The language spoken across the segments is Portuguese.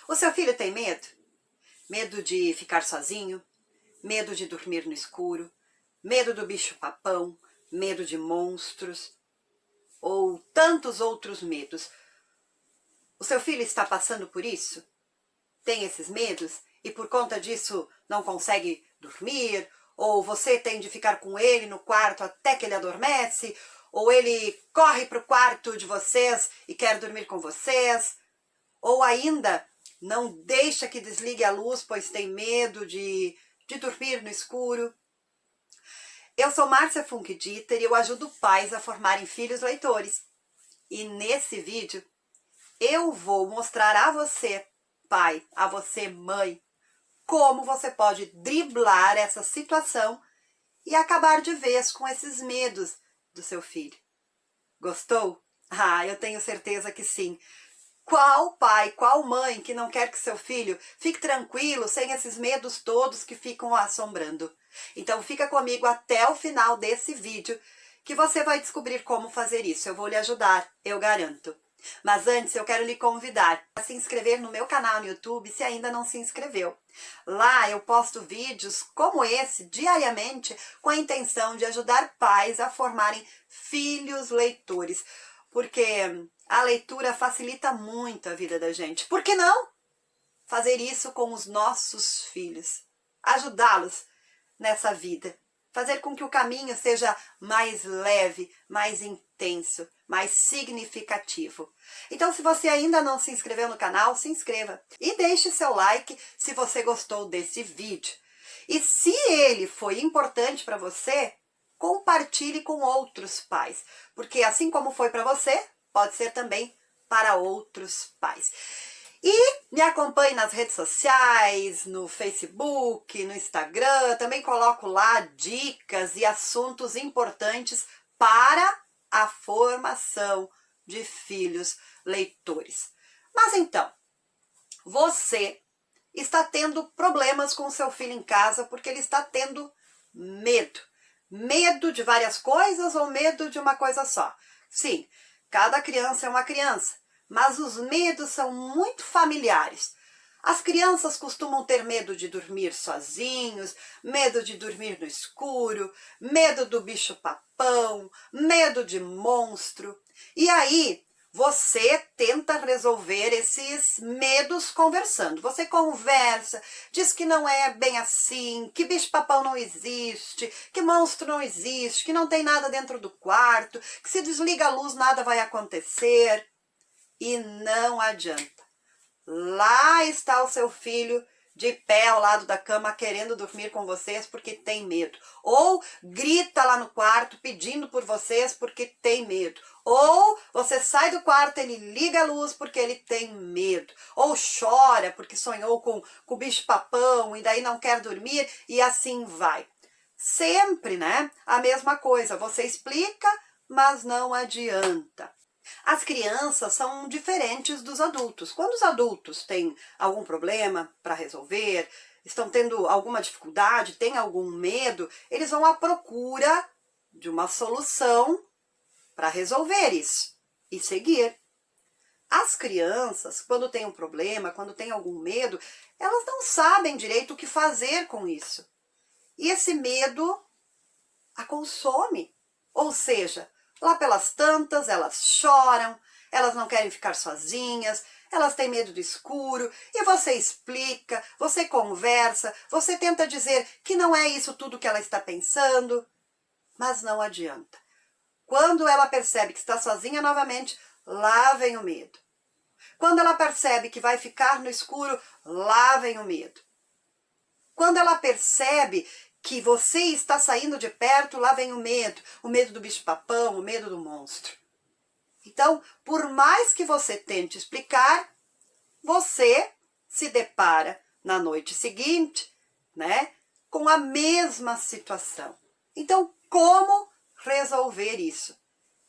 O seu filho tem medo? Medo de ficar sozinho? Medo de dormir no escuro? Medo do bicho-papão? Medo de monstros? Ou tantos outros medos? O seu filho está passando por isso? Tem esses medos e por conta disso não consegue dormir? Ou você tem de ficar com ele no quarto até que ele adormece? Ou ele corre para o quarto de vocês e quer dormir com vocês? Ou ainda não deixa que desligue a luz, pois tem medo de dormir no escuro? Eu sou Márcia Funk Dieter e eu ajudo pais a formarem filhos leitores. E nesse vídeo eu vou mostrar a você, pai, a você, mãe, como você pode driblar essa situação e acabar de vez com esses medos do seu filho. Gostou? Ah, eu tenho certeza que sim. Qual pai, qual mãe que não quer que seu filho fique tranquilo, sem esses medos todos que ficam assombrando? Então fica comigo até o final desse vídeo que você vai descobrir como fazer isso. Eu vou lhe ajudar, eu garanto. Mas antes eu quero lhe convidar a se inscrever no meu canal no YouTube se ainda não se inscreveu. Lá eu posto vídeos como esse diariamente com a intenção de ajudar pais a formarem filhos leitores. Porque a leitura facilita muito a vida da gente. Por que não fazer isso com os nossos filhos? Ajudá-los nessa vida. Fazer com que o caminho seja mais leve, mais intenso, mais significativo. Então, se você ainda não se inscreveu no canal, se inscreva. E deixe seu like se você gostou desse vídeo. E se ele foi importante para você, compartilhe com outros pais. Porque assim como foi para você, pode ser também para outros pais. E me acompanhe nas redes sociais, no Facebook, no Instagram. Também coloco lá dicas e assuntos importantes para a formação de filhos leitores. Mas então, você está tendo problemas com o seu filho em casa porque ele está tendo medo. Medo de várias coisas ou medo de uma coisa só? Sim, cada criança é uma criança. Mas os medos são muito familiares. As crianças costumam ter medo de dormir sozinhos, medo de dormir no escuro, medo do bicho-papão, medo de monstro. E aí, você tenta resolver esses medos conversando. Você conversa, diz que não é bem assim, que bicho-papão não existe, que monstro não existe, que não tem nada dentro do quarto, que se desliga a luz nada vai acontecer. E não adianta. Lá está o seu filho de pé ao lado da cama querendo dormir com vocês porque tem medo. Ou grita lá no quarto pedindo por vocês porque tem medo. Ou você sai do quarto e ele liga a luz porque ele tem medo. Ou chora porque sonhou com o bicho-papão e daí não quer dormir e assim vai. Sempre, né? A mesma coisa. Você explica, mas não adianta. As crianças são diferentes dos adultos. Quando os adultos têm algum problema para resolver, estão tendo alguma dificuldade, têm algum medo, eles vão à procura de uma solução para resolver isso e seguir. As crianças, quando têm um problema, quando têm algum medo, elas não sabem direito o que fazer com isso. E esse medo a consome. Ou seja, lá pelas tantas, elas choram, elas não querem ficar sozinhas, elas têm medo do escuro, e você explica, você conversa, você tenta dizer que não é isso tudo que ela está pensando, mas não adianta. Quando ela percebe que está sozinha novamente, lá vem o medo. Quando ela percebe que vai ficar no escuro, lá vem o medo. Quando ela percebe que você está saindo de perto, lá vem o medo do bicho-papão, o medo do monstro. Então, por mais que você tente explicar, você se depara na noite seguinte, né, com a mesma situação. Então, como resolver isso?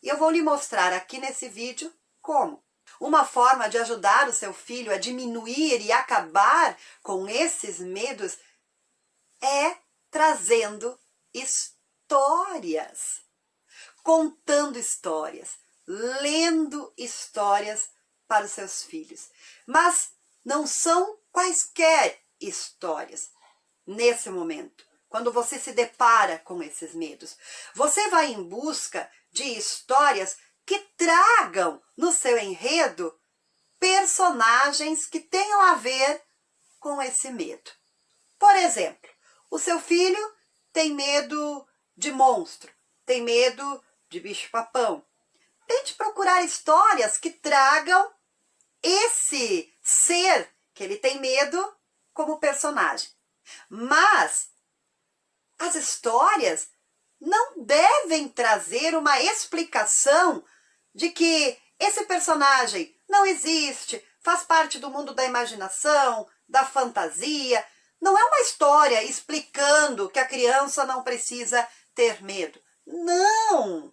E eu vou lhe mostrar aqui nesse vídeo como. Uma forma de ajudar o seu filho a diminuir e acabar com esses medos é trazendo histórias, contando histórias, lendo histórias para os seus filhos. Mas não são quaisquer histórias. Nesse momento, quando você se depara com esses medos, você vai em busca de histórias que tragam no seu enredo personagens que tenham a ver com esse medo. Por exemplo, o seu filho tem medo de monstro, tem medo de bicho-papão. Tente procurar histórias que tragam esse ser que ele tem medo como personagem. Mas as histórias não devem trazer uma explicação de que esse personagem não existe, faz parte do mundo da imaginação, da fantasia. Não é uma história explicando que a criança não precisa ter medo. Não!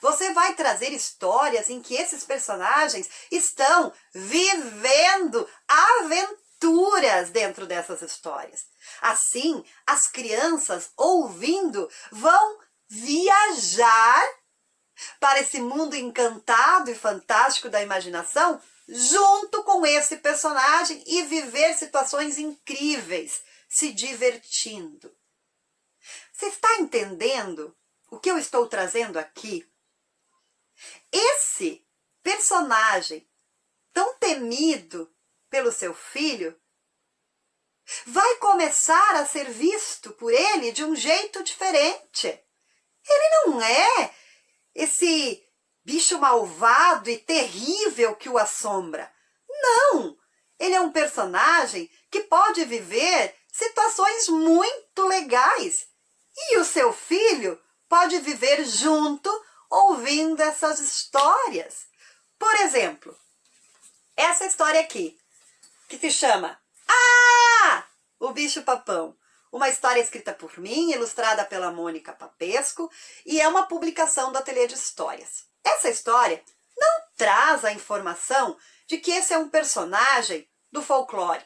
Você vai trazer histórias em que esses personagens estão vivendo aventuras dentro dessas histórias. Assim, as crianças, ouvindo, vão viajar para esse mundo encantado e fantástico da imaginação, junto com esse personagem e viver situações incríveis, se divertindo. Você está entendendo o que eu estou trazendo aqui? Esse personagem tão temido pelo seu filho vai começar a ser visto por ele de um jeito diferente. Ele não é esse bicho malvado e terrível que o assombra. Não! Ele é um personagem que pode viver situações muito legais. E o seu filho pode viver junto, ouvindo essas histórias. Por exemplo, essa história aqui, que se chama O Bicho-Papão. Uma história escrita por mim, ilustrada pela Mônica Papesco, e é uma publicação do Ateliê de Histórias. Essa história não traz a informação de que esse é um personagem do folclore,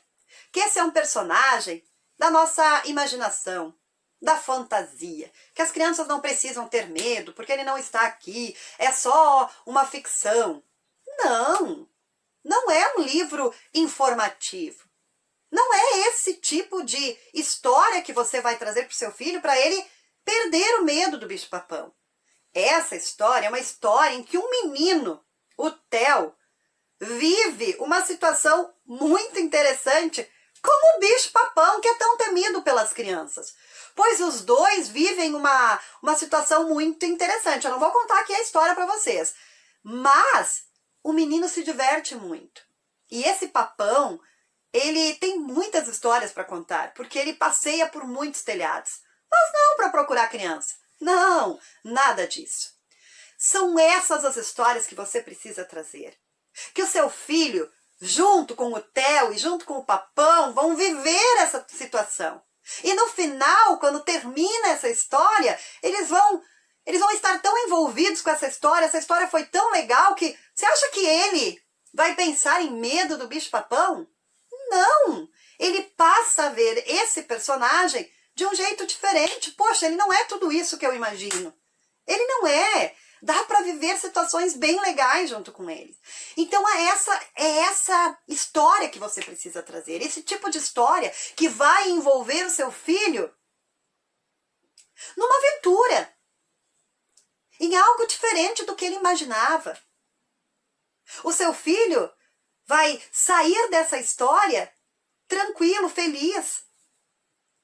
que esse é um personagem da nossa imaginação, da fantasia, que as crianças não precisam ter medo porque ele não está aqui, é só uma ficção. Não, não é um livro informativo. Não é esse tipo de história que você vai trazer para o seu filho para ele perder o medo do bicho-papão. Essa história é uma história em que um menino, o Theo, vive uma situação muito interessante com o bicho-papão, que é tão temido pelas crianças. Pois os dois vivem uma situação muito interessante. Eu não vou contar aqui a história para vocês, mas o menino se diverte muito. E esse papão, ele tem muitas histórias para contar, porque ele passeia por muitos telhados. Mas não para procurar criança. Não, nada disso. São essas as histórias que você precisa trazer. Que o seu filho, junto com o Theo e junto com o papão, vão viver essa situação. E no final, quando termina essa história, eles vão estar tão envolvidos com essa história foi tão legal que... Você acha que ele vai pensar em medo do bicho-papão? Não! Ele passa a ver esse personagem de um jeito diferente. Poxa, ele não é tudo isso que eu imagino. Ele não é. Dá para viver situações bem legais junto com ele. Então é essa história que você precisa trazer. Esse tipo de história que vai envolver o seu filho numa aventura. Em algo diferente do que ele imaginava. O seu filho vai sair dessa história tranquilo, feliz.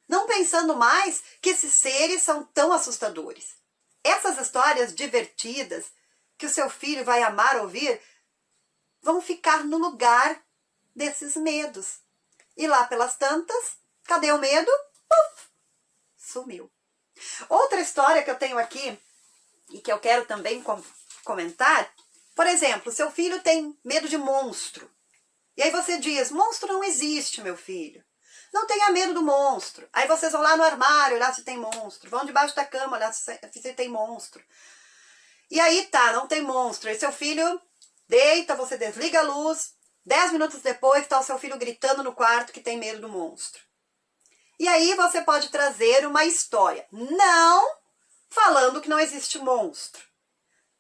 Não pensando mais que esses seres são tão assustadores. Essas histórias divertidas que o seu filho vai amar ouvir vão ficar no lugar desses medos. E lá pelas tantas, cadê o medo? Puf, sumiu. Outra história que eu tenho aqui e que eu quero também comentar, por exemplo, seu filho tem medo de monstro. E aí você diz, monstro não existe, meu filho. Não tenha medo do monstro. Aí vocês vão lá no armário olhar se tem monstro. Vão debaixo da cama olhar se tem monstro. E aí tá, não tem monstro. Aí seu filho deita, você desliga a luz. 10 minutos depois tá o seu filho gritando no quarto que tem medo do monstro. E aí você pode trazer uma história. Não falando que não existe monstro.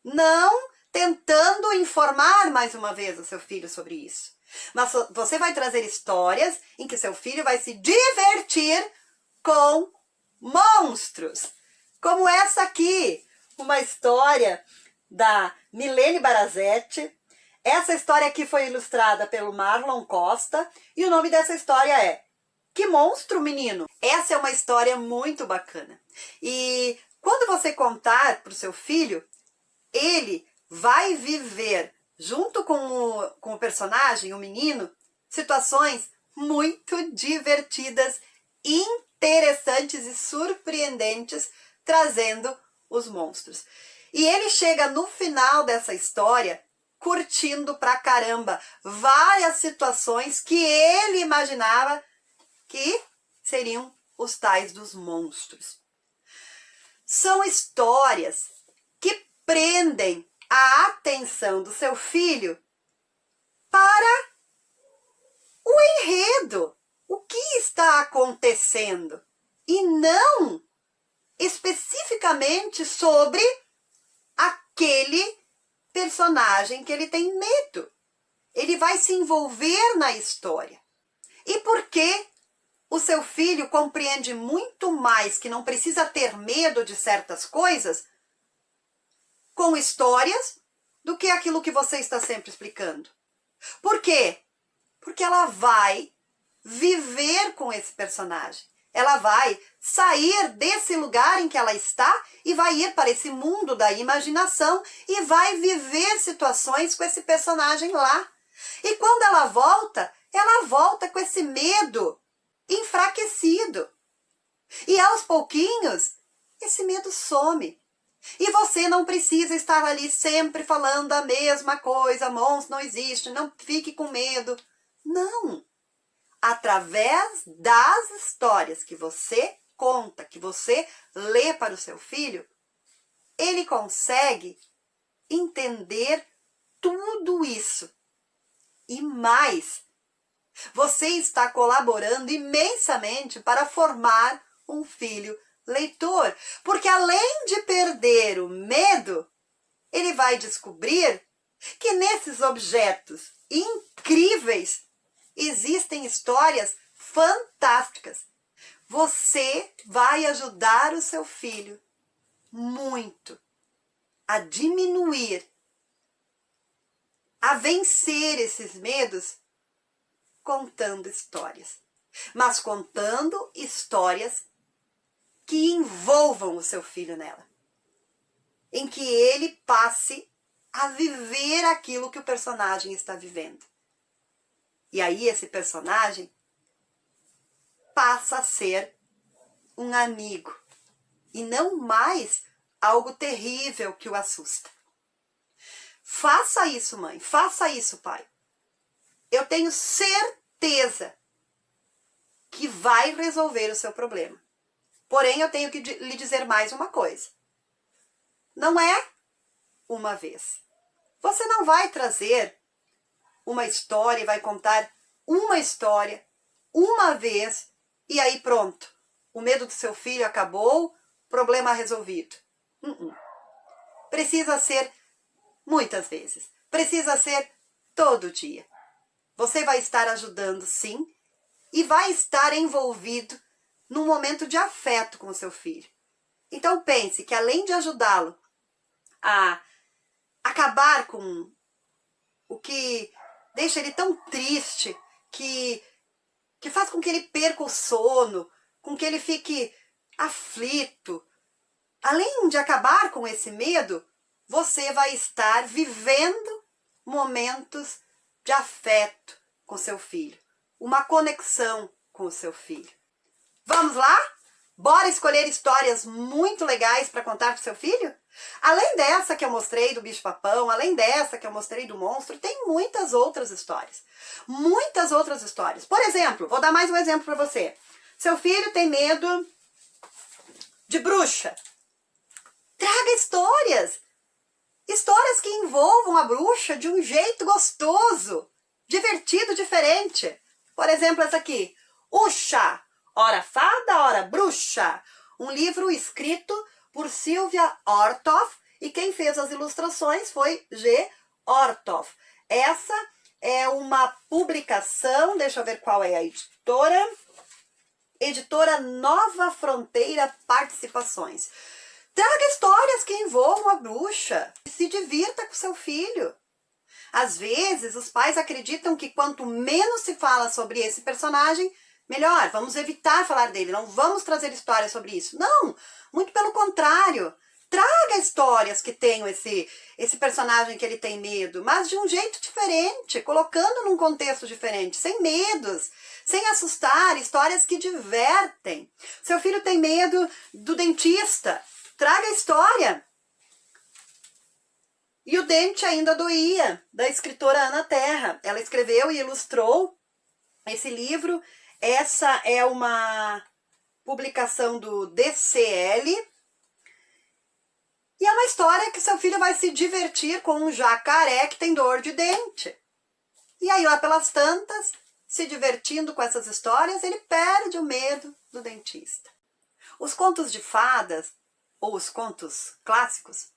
Não tentando informar mais uma vez o seu filho sobre isso. Mas você vai trazer histórias em que seu filho vai se divertir com monstros. Como essa aqui, uma história da Milene Barazetti. Essa história aqui foi ilustrada pelo Marlon Costa e o nome dessa história é Que Monstro, Menino? Essa é uma história muito bacana. E quando você contar para o seu filho, ele vai viver, junto com o personagem, o menino, situações muito divertidas, interessantes e surpreendentes, trazendo os monstros. E ele chega no final dessa história curtindo pra caramba várias situações que ele imaginava que seriam os tais dos monstros. São histórias que prendem a atenção do seu filho para o enredo, o que está acontecendo, e não especificamente sobre aquele personagem que ele tem medo. Ele vai se envolver na história. E porque o seu filho compreende muito mais que não precisa ter medo de certas coisas com histórias do que aquilo que você está sempre explicando. Por quê? Porque ela vai viver com esse personagem. Ela vai sair desse lugar em que ela está e vai ir para esse mundo da imaginação e vai viver situações com esse personagem lá. E quando ela volta com esse medo enfraquecido. E aos pouquinhos, esse medo some. E você não precisa estar ali sempre falando a mesma coisa, monstro não existe, não fique com medo. Não! Através das histórias que você conta, que você lê para o seu filho, ele consegue entender tudo isso. E mais, você está colaborando imensamente para formar um filho leitor. Porque além de perder o medo, ele vai descobrir que nesses objetos incríveis existem histórias fantásticas. Você vai ajudar o seu filho muito a diminuir, a vencer esses medos contando histórias. Mas contando histórias que envolvam o seu filho nela. Em que ele passe a viver aquilo que o personagem está vivendo. E aí esse personagem passa a ser um amigo e não mais algo terrível que o assusta. Faça isso, mãe. Faça isso, pai. Eu tenho certeza que vai resolver o seu problema. Porém, eu tenho que lhe dizer mais uma coisa. Não é uma vez. Você não vai trazer uma história e vai contar uma história uma vez e aí pronto. O medo do seu filho acabou, problema resolvido. Precisa ser muitas vezes. Precisa ser todo dia. Você vai estar ajudando, sim, e vai estar envolvido num momento de afeto com o seu filho. Então pense que além de ajudá-lo a acabar com o que deixa ele tão triste, que faz com que ele perca o sono, com que ele fique aflito. Além de acabar com esse medo, você vai estar vivendo momentos de afeto com seu filho, uma conexão com o seu filho. Vamos lá? Bora escolher histórias muito legais para contar para o seu filho? Além dessa que eu mostrei do bicho-papão, além dessa que eu mostrei do monstro, tem muitas outras histórias. Muitas outras histórias. Por exemplo, vou dar mais um exemplo para você. Seu filho tem medo de bruxa. Traga histórias. Histórias que envolvam a bruxa de um jeito gostoso, divertido, diferente. Por exemplo, essa aqui. Uxa, ora fada, ora bruxa. Um livro escrito por Silvia Orthoff e quem fez as ilustrações foi G. Orthoff. Essa é uma publicação, deixa eu ver qual é a editora. Editora Nova Fronteira Participações. Traga histórias que envolvam a bruxa. Se divirta com seu filho. Às vezes, os pais acreditam que quanto menos se fala sobre esse personagem, melhor. Vamos evitar falar dele, não vamos trazer histórias sobre isso. Não, muito pelo contrário. Traga histórias que tenham esse personagem que ele tem medo, mas de um jeito diferente, colocando num contexto diferente, sem medos, sem assustar, histórias que divertem. Seu filho tem medo do dentista, traga a história. E o dente ainda doía, da escritora Ana Terra. Ela escreveu e ilustrou esse livro. Essa é uma publicação do DCL. E é uma história que seu filho vai se divertir com um jacaré que tem dor de dente. E aí, lá pelas tantas, se divertindo com essas histórias, ele perde o medo do dentista. Os contos de fadas, ou os contos clássicos,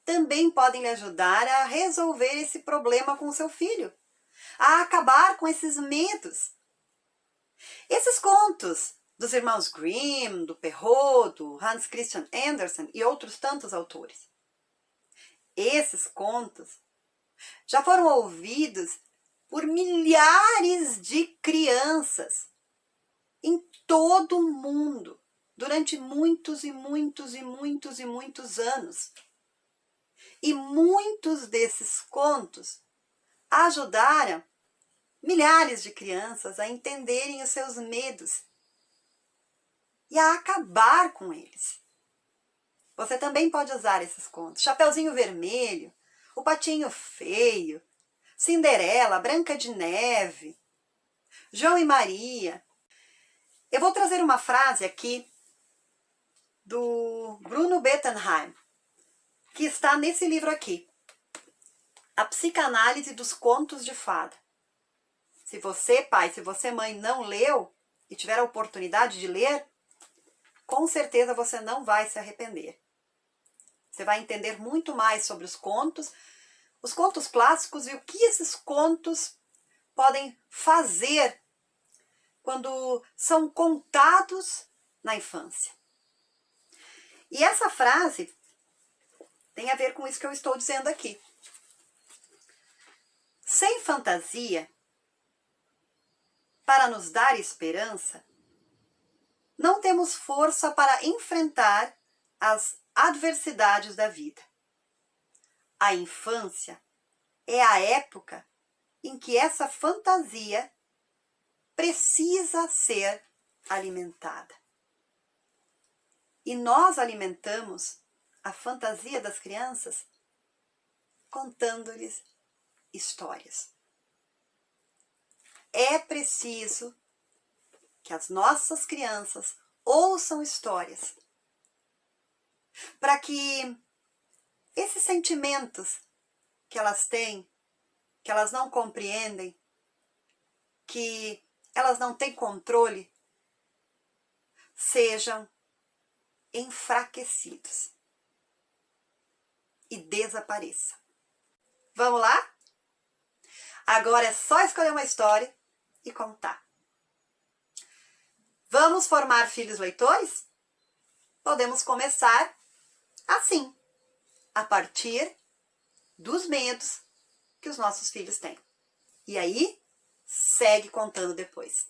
também podem lhe ajudar a resolver esse problema com o seu filho, a acabar com esses medos. Esses contos dos irmãos Grimm, do Perrault, do Hans Christian Andersen e outros tantos autores. Esses contos já foram ouvidos por milhares de crianças em todo o mundo durante muitos e muitos e muitos e muitos anos. E muitos desses contos ajudaram milhares de crianças a entenderem os seus medos e a acabar com eles. Você também pode usar esses contos. Chapeuzinho Vermelho, O Patinho Feio, Cinderela, Branca de Neve, João e Maria. Eu vou trazer uma frase aqui do Bruno Bettelheim, que está nesse livro aqui, A Psicanálise dos Contos de Fada. Se você, pai, se você, mãe, não leu e tiver a oportunidade de ler, com certeza você não vai se arrepender. Você vai entender muito mais sobre os contos clássicos e o que esses contos podem fazer quando são contados na infância. E essa frase tem a ver com isso que eu estou dizendo aqui. Sem fantasia, para nos dar esperança, não temos força para enfrentar as adversidades da vida. A infância é a época em que essa fantasia precisa ser alimentada. E nós alimentamos a fantasia das crianças contando-lhes histórias. É preciso que as nossas crianças ouçam histórias para que esses sentimentos que elas têm, que elas não compreendem, que elas não têm controle, sejam enfraquecidos e desapareçam. Vamos lá? Agora é só escolher uma história e contar. Vamos formar filhos leitores? Podemos começar assim, a partir dos medos que os nossos filhos têm. E aí, segue contando depois.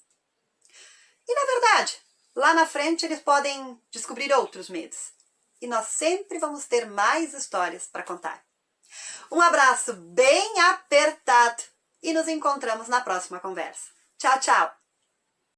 E na verdade, lá na frente eles podem descobrir outros medos. E nós sempre vamos ter mais histórias para contar. Um abraço bem apertado e nos encontramos na próxima conversa. Tchau, tchau!